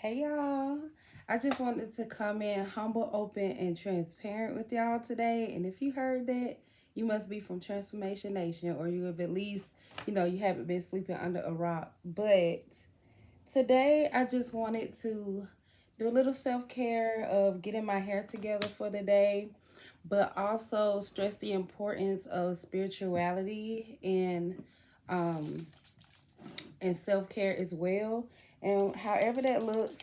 Hey y'all. I just wanted to come in humble, open, and transparent with y'all today. And if you heard that, you must be from Transformation Nation, or you have at least, you haven't been sleeping under a rock. But today, I just wanted to do a little self care of getting my hair together for the day, but also stress the importance of spirituality um, and self care as well. And however that looks,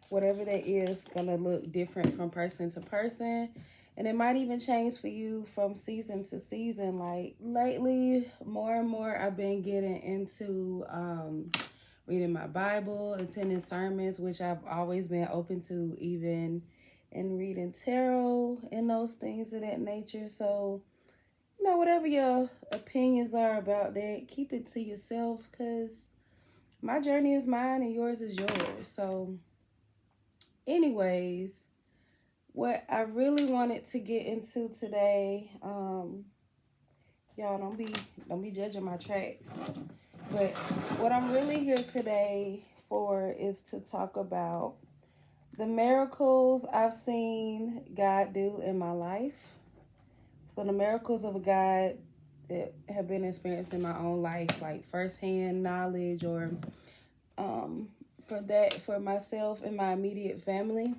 whatever that is gonna look different from person to person, and it might even change for you from season to season. Like lately, more and more I've been getting into reading my Bible, attending sermons, which I've always been open to, even and reading tarot and those things of that nature. So whatever your opinions are about that, keep it to yourself, because my journey is mine and yours is yours. So anyways, what I really wanted to get into today, y'all don't be judging my tracks, but what I'm really here today for is to talk about the miracles I've seen God do in my life. So the miracles of God that have been experienced in my own life, like firsthand knowledge, or um, for myself and my immediate family.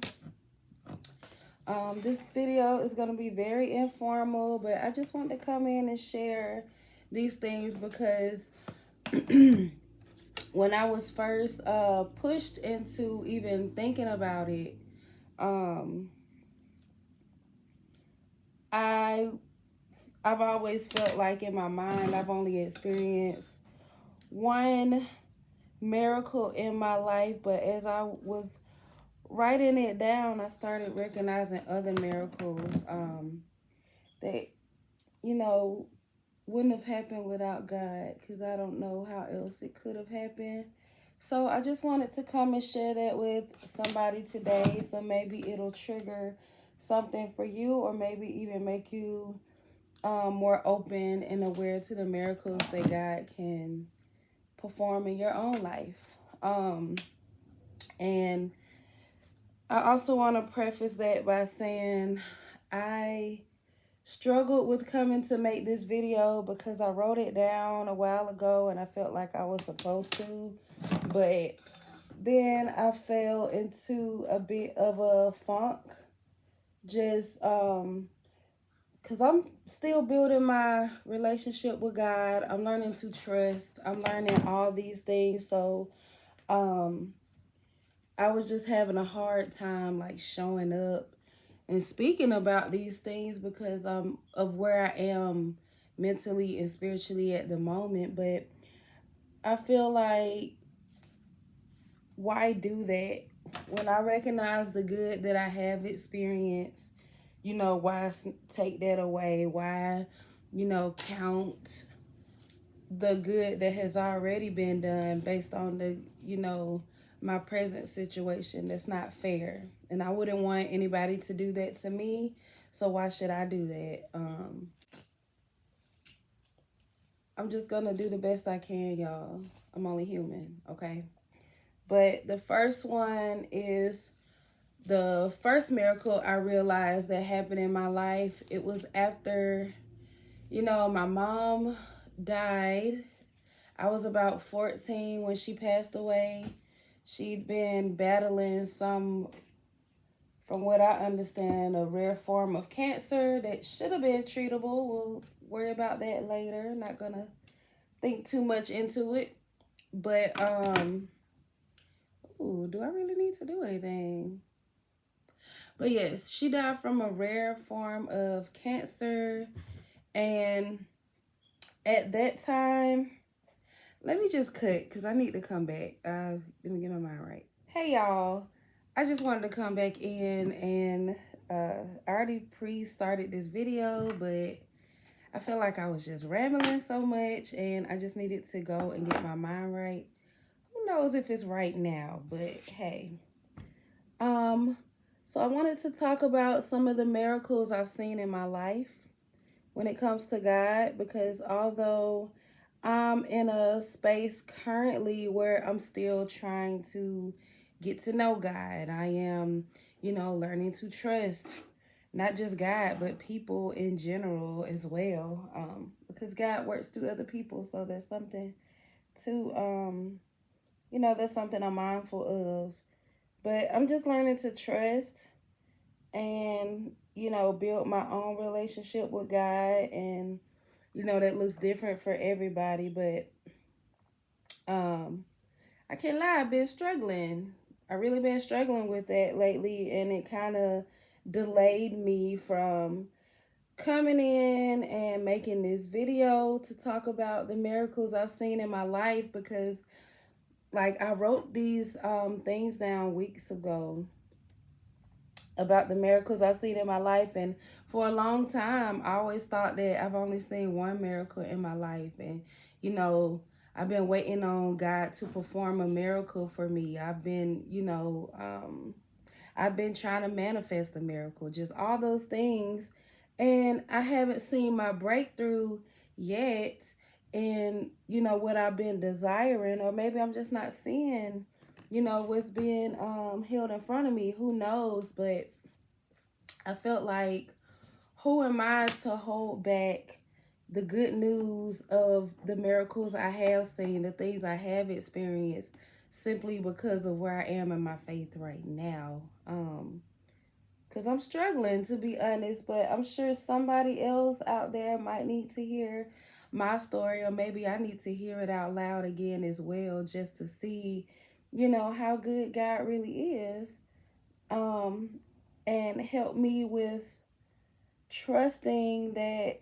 This video is going to be very informal, but I just want to come in and share these things because when I was first pushed into even thinking about it, um, I I've always felt like in my mind I've only experienced one miracle in my life, but as I was writing it down, I started recognizing other miracles that you know wouldn't have happened without God, because I don't know how else it could have happened. So I just wanted to come and share that with somebody today. So maybe it'll trigger something for you, or maybe even make you more open and aware to the miracles that God can perform in your own life. And I also want to preface that by saying I struggled with coming to make this video because I wrote it down a while ago and I felt like I was supposed to, but then I fell into a bit of a funk, just because I'm still building my relationship with God. I'm learning to trust. I'm learning all these things. So um I was just having a hard time like showing up and speaking about these things because of where I am mentally and spiritually at the moment. But I feel like, why do that when I recognize the good that I have experienced? Why take that away? Why count the good that has already been done based on the my present situation? That's not fair, and I wouldn't want anybody to do that to me, so why should I do that? I'm just gonna do the best I can, y'all. I'm only human, okay? But the first one is the first miracle I realized that happened in my life. It was after my mom died. I was about 14 when she passed away. She'd been battling some, from what I understand, a rare form of cancer that should have been treatable. We'll worry about that later. Not gonna think too much into it. But ooh, do I really need to do anything? But yes, she died from a rare form of cancer. And at that time, let me just cut because I need to come back. Let me get my mind right. Hey, y'all. I just wanted to come back in and I already pre-started this video, but I feel like I was just rambling so much and I just needed to go and get my mind right. Who knows if it's right now, but hey. So I wanted to talk about some of the miracles I've seen in my life when it comes to God, because although I'm in a space currently where I'm still trying to get to know God. I am, learning to trust not just God, but people in general as well. Because God works through other people. So there's something to, that's something I'm mindful of. But I'm just learning to trust and, build my own relationship with God. And, that looks different for everybody. But I can't lie, I've been struggling. I really been struggling with that lately, and it kind of delayed me from coming in and making this video to talk about the miracles I've seen in my life, because like I wrote these things down weeks ago about the miracles I've seen in my life. And for a long time, I always thought that I've only seen one miracle in my life. And, I've been waiting on God to perform a miracle for me. I've been trying to manifest a miracle, just all those things. And I haven't seen my breakthrough yet in, what I've been desiring, or maybe I'm just not seeing, what's being held in front of me. Who knows? But I felt like, who am I to hold back the good news of the miracles I have seen, the things I have experienced, simply because of where I am in my faith right now? Because I'm struggling, to be honest, but I'm sure somebody else out there might need to hear my story, or maybe I need to hear it out loud again as well, just to see, how good God really is, and help me with trusting that,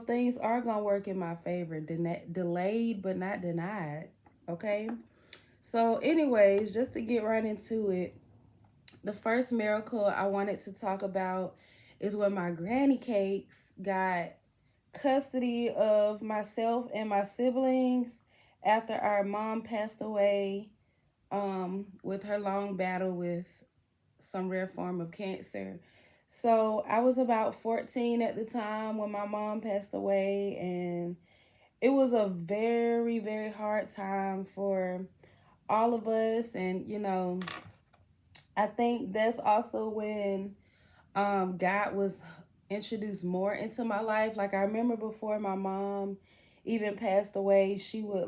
things are going to work in my favor. Delayed, but not denied. Okay? So, anyways, just to get right into it, the first miracle I wanted to talk about is when my granny cakes got custody of myself and my siblings after our mom passed away, with her long battle with some rare form of cancer. So I was about 14 at the time when my mom passed away, and it was a very, very hard time for all of us. And, I think that's also when God was introduced more into my life. Like, I remember before my mom even passed away, she would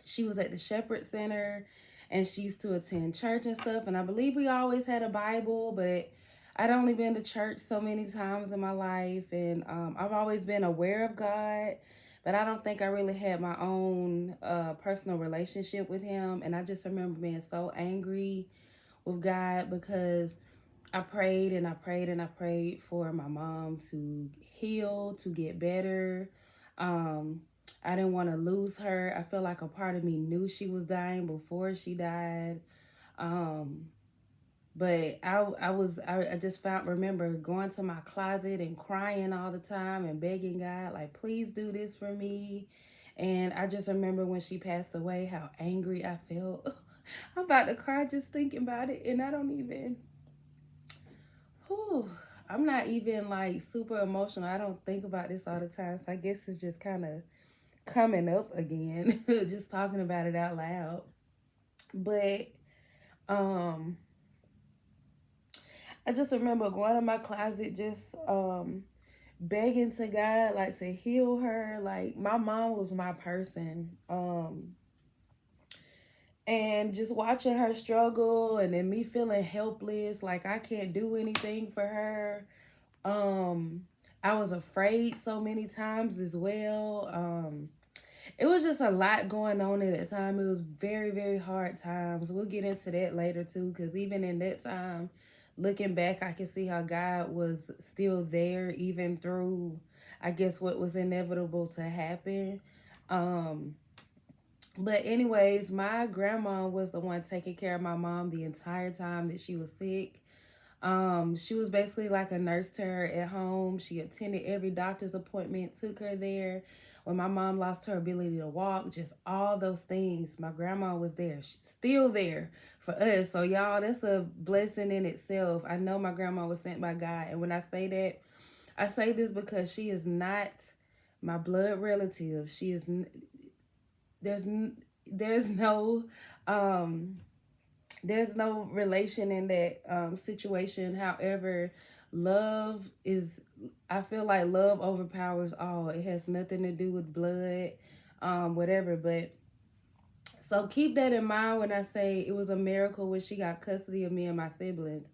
she was at the Shepherd Center, and she used to attend church and stuff. And I believe we always had a Bible, but I'd only been to church so many times in my life. And I've always been aware of God, but I don't think I really had my own personal relationship with him. And I just remember being so angry with God, because I prayed and I prayed and I prayed for my mom to heal, to get better. Um, I didn't want to lose her. I feel like a part of me knew she was dying before she died. Um, but I just remember going to my closet and crying all the time and begging God, like, please do this for me. And I just remember when she passed away, how angry I felt. I'm about to cry just thinking about it, and I don't even, whew, I'm not even like super emotional. I don't think about this all the time. So I guess it's just kind of coming up again, just talking about it out loud. But um I just remember going to my closet, just begging to God, like, to heal her. Like, my mom was my person. And just watching her struggle, and then me feeling helpless, like I can't do anything for her. I was afraid so many times as well. It was just a lot going on at that time. It was very, very hard times. We'll get into that later too, because even in that time, looking back, I can see how God was still there, even through, I guess, what was inevitable to happen. But anyways, my grandma was the one taking care of my mom the entire time that she was sick. She was basically like a nurse to her at home. She attended every doctor's appointment, took her there. When my mom lost her ability to walk, just all those things, my grandma was there. She's still there for us. So y'all, that's a blessing in itself. I know my grandma was sent by God. And when I say that, I say this because she is not my blood relative. She is, there's no Um, there's no relation in that situation. However, love is, I feel like love overpowers all. It has nothing to do with blood, whatever. But so keep that in mind when I say it was a miracle when she got custody of me and my siblings.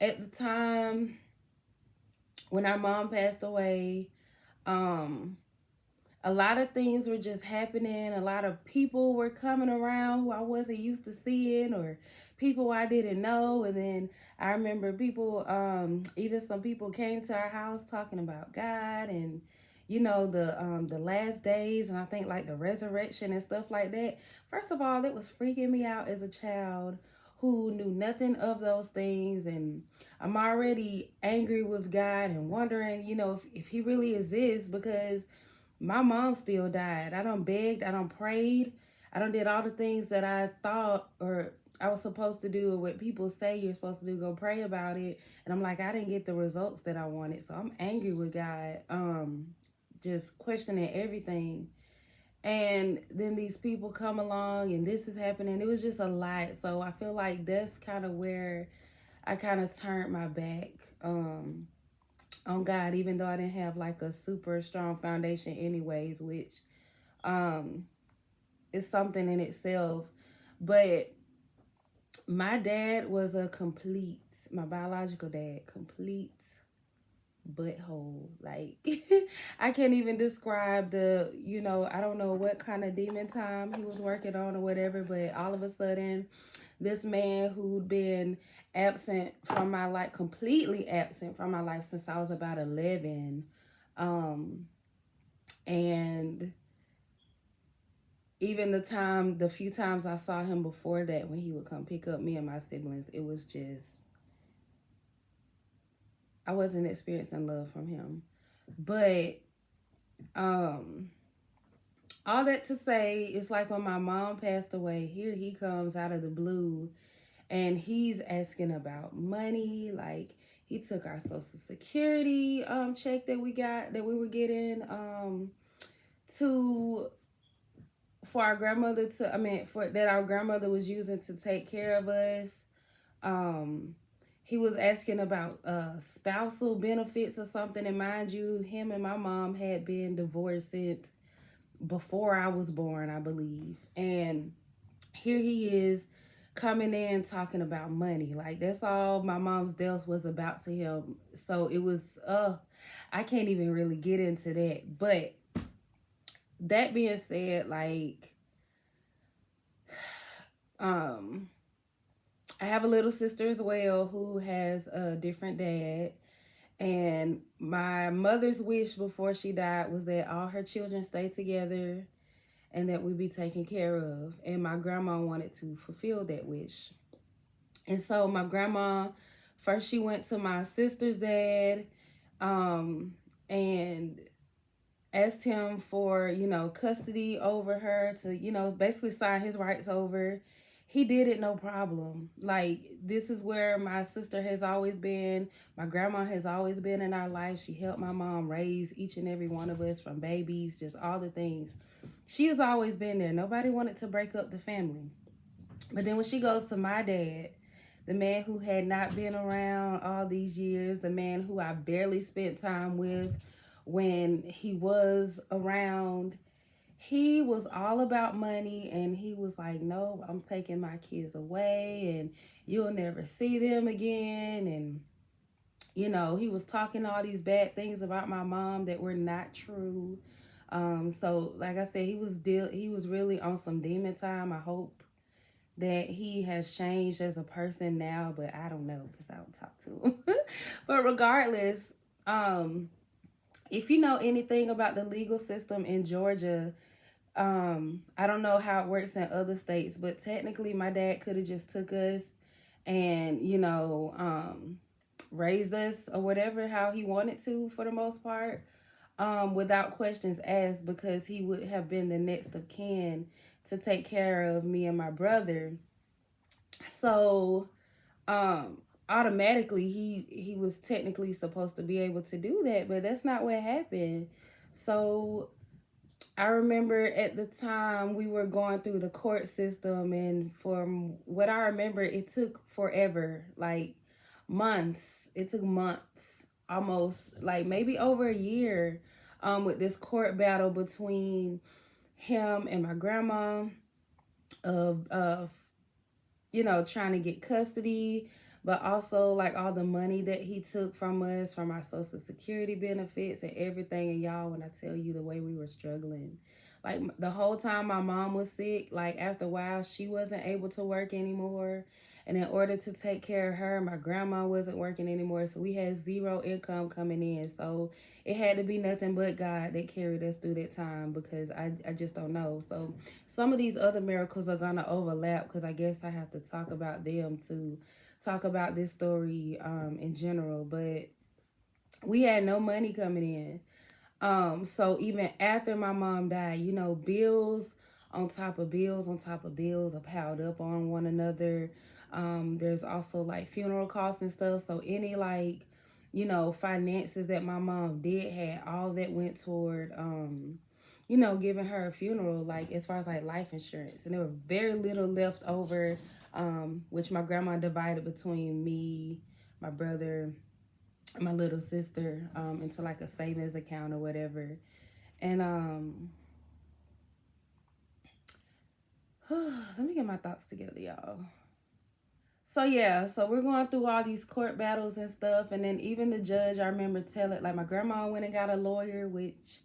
At the time when our mom passed away, um, a lot of things were just happening. A lot of people were coming around who I wasn't used to seeing, or people I didn't know. And then I remember people, even some people came to our house talking about God and, you know, the last days, and I think like the resurrection and stuff like that. First of all, it was freaking me out as a child who knew nothing of those things, and I'm already angry with God and wondering, you know, if he really exists, because my mom still died. I done begged, I done prayed, I done did all the things that I thought or I was supposed to do, or what people say you're supposed to do, go pray about it. And I'm like, I didn't get the results that I wanted. So I'm angry with God, just questioning everything. And then these people come along and this is happening. It was just a lot. So I feel like that's kind of where I kind of turned my back on God, even though I didn't have like a super strong foundation anyways, which um is something in itself. But my dad was a complete, my biological dad, complete butthole. Like I can't even describe the, you know, I don't know what kind of demon time he was working on or whatever, but all of a sudden this man who'd been absent from my life, completely absent from my life since I was about 11, um and even the few times I saw him before that, when he would come pick up me and my siblings, it was just, I wasn't experiencing love from him. But um all that to say, it's like when my mom passed away, here he comes out of the blue and he's asking about money. Like, he took our social security check that we got, that we were getting, to for our grandmother to, I mean, for that our grandmother was using to take care of us. Um, he was asking about spousal benefits or something. And mind you, him and my mom had been divorced since before I was born, I believe. And here he is coming in talking about money. Like, that's all my mom's death was about to him. So it was, I can't even really get into that. But that being said, like, um, I have a little sister as well who has a different dad. And my mother's wish before she died was that all her children stay together and that we be taken care of. And my grandma wanted to fulfill that wish. And so my grandma, first she went to my sister's dad, and asked him for, you know, custody over her, to, you know, basically sign his rights over. He did it no problem. Like, this is where my sister has always been. My grandma has always been in our life. She helped my mom raise each and every one of us from babies, just all the things. She has always been there. Nobody wanted to break up the family. But then when she goes to my dad, the man who had not been around all these years, the man who I barely spent time with when he was around, he was all about money. And he was like, no, I'm taking my kids away and you'll never see them again. And, you know, he was talking all these bad things about my mom that were not true. So like I said, he was really on some demon time. I hope that he has changed as a person now, but I don't know because I don't talk to him. But regardless, if you know anything about the legal system in Georgia, I don't know how it works in other states, but technically my dad could have just took us and, you know, raised us or whatever, how he wanted to for the most part, without questions asked, because he would have been the next of kin to take care of me and my brother. So automatically he was technically supposed to be able to do that, but that's not what happened. So I remember at the time we were going through the court system, and from what I remember, it took forever, like months. It took months, almost like maybe over a year, with this court battle between him and my grandma of trying to get custody, but also like all the money that he took from us, from our social security benefits and everything. And y'all, when I tell you the way we were struggling, like the whole time my mom was sick, like after a while, she wasn't able to work anymore. And in order to take care of her, my grandma wasn't working anymore. So we had zero income coming in. So it had to be nothing but God that carried us through that time, because I just don't know. So some of these other miracles are going to overlap, because I guess I have to talk about them to talk about this story in general. But we had no money coming in. So even after my mom died, bills on top of bills on top of bills are piled up on one another. There's also like funeral costs and stuff. So any like, finances that my mom did had, all that went toward giving her a funeral, like as far as like life insurance. And there were very little left over, which my grandma divided between me, my brother, my little sister, into like a savings account or whatever. And let me get my thoughts together, y'all. So yeah, so we're going through all these court battles and stuff, and then even the judge, I remember telling, like, my grandma went and got a lawyer, which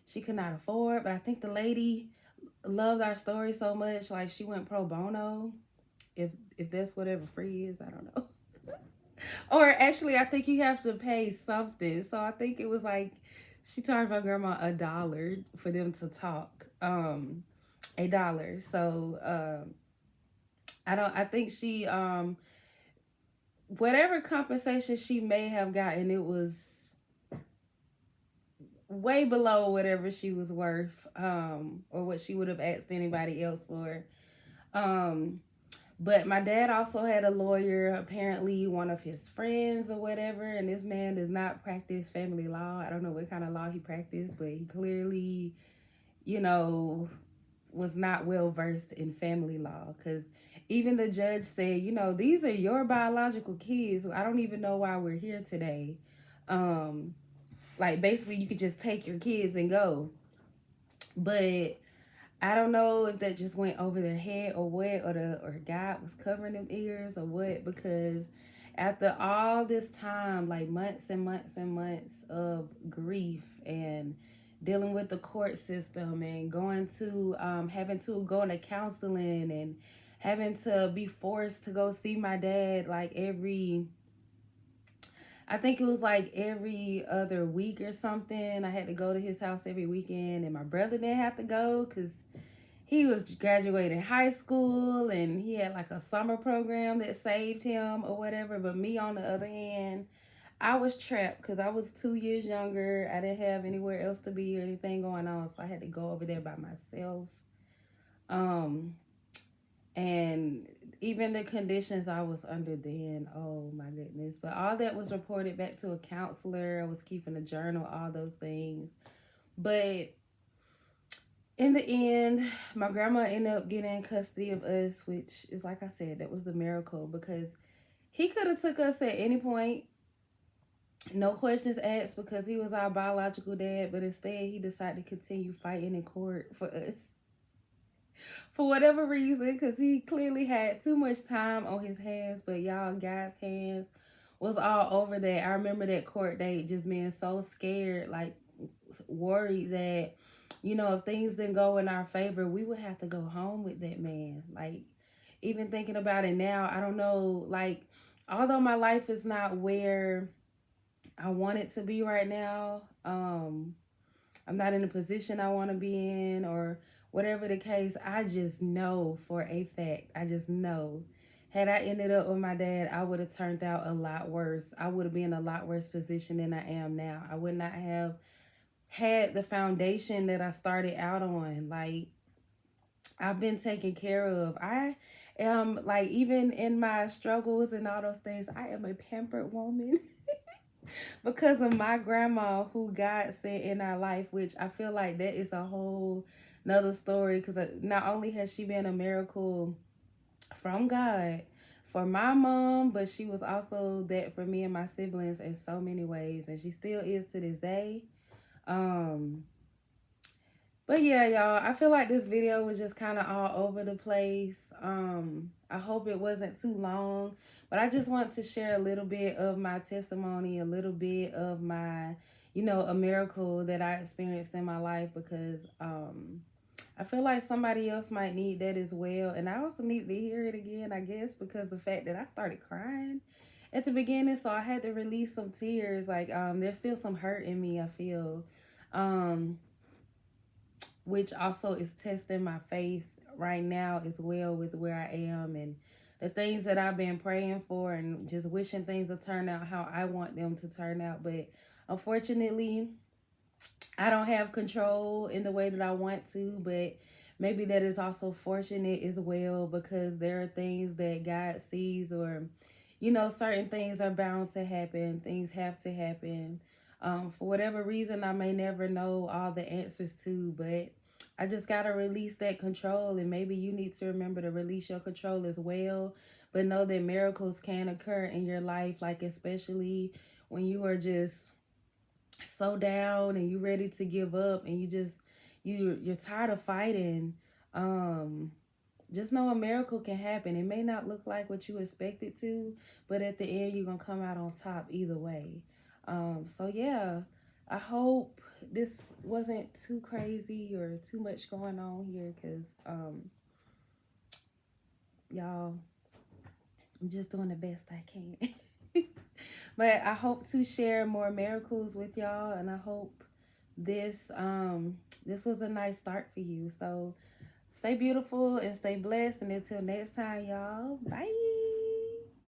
she could not afford, but I think the lady loved our story so much, like she went pro bono, if that's whatever free is, I don't know. Or actually, I think you have to pay something. So I think it was like she charged my grandma $1 for them to talk. $1. So I think she whatever compensation she may have gotten, it was way below whatever she was worth, or what she would have asked anybody else for. Um But my dad also had a lawyer, apparently one of his friends or whatever, and this man does not practice family law. I don't know what kind of law he practiced, but he clearly, you know, was not well versed in family law, because even the judge said, these are your biological kids. I don't even know why we're here today. Um, like basically you could just take your kids and go. But I don't know if that just went over their head or what, or God was covering them ears or what, because after all this time, like months and months and months of grief and dealing with the court system and going to having to go into counseling and having to be forced to go see my dad like I think it was like every other week or something. I had to go to his house every weekend, and my brother didn't have to go because he was graduating high school and he had like a summer program that saved him or whatever. But me, on the other hand, I was trapped because I was 2 years younger. I didn't have anywhere else to be or anything going on, so I had to go over there by myself. Um, and even the conditions I was under then, oh my goodness. But all that was reported back to a counselor. I was keeping a journal, all those things. But in the end, my grandma ended up getting custody of us, which is, like I said, that was the miracle, because he could have took us at any point, no questions asked, because he was our biological dad. But instead, he decided to continue fighting in court for us for whatever reason, because he clearly had too much time on his hands. But y'all, God's hands was all over that. I remember that court date just being so scared, like worried that, if things didn't go in our favor, we would have to go home with that man. Like, even thinking about it now, I don't know, like, although my life is not where I want it to be right now, I'm not in the position I want to be in, or whatever the case, I just know for a fact, I just know, had I ended up with my dad, I would have turned out a lot worse. I would have been in a lot worse position than I am now. I would not have had the foundation that I started out on. Like, I've been taken care of. I am, like, even in my struggles and all those things, I am a pampered woman. because of my grandma who God sent in our life, which I feel like that is a whole another story, because not only has she been a miracle from God for my mom, but she was also that for me and my siblings in so many ways, and she still is to this day. Um, but yeah, y'all, I feel like this video was just kind of all over the place. I hope it wasn't too long, but I just want to share a little bit of my testimony, a little bit of my, a miracle that I experienced in my life, because I feel like somebody else might need that as well. And I also need to hear it again, I guess, because the fact that I started crying at the beginning, so I had to release some tears. Like, there's still some hurt in me, I feel. Um, which also is testing my faith right now as well, with where I am and the things that I've been praying for and just wishing things will turn out how I want them to turn out. But unfortunately, I don't have control in the way that I want to, but maybe that is also fortunate as well, because there are things that God sees, or, certain things are bound to happen. Things have to happen. For whatever reason, I may never know all the answers to, but I just got to release that control. And maybe you need to remember to release your control as well. But know that miracles can occur in your life, like especially when you are just so down and you ready to give up, and you're tired of fighting. um just know a miracle can happen. It may not look like what you expect it to, but at the end you're gonna come out on top either way. So yeah, I hope this wasn't too crazy or too much going on here, because y'all, I'm just doing the best I can. But I hope to share more miracles with y'all, and I hope this was a nice start for you. So stay beautiful and stay blessed, and until next time, y'all, bye.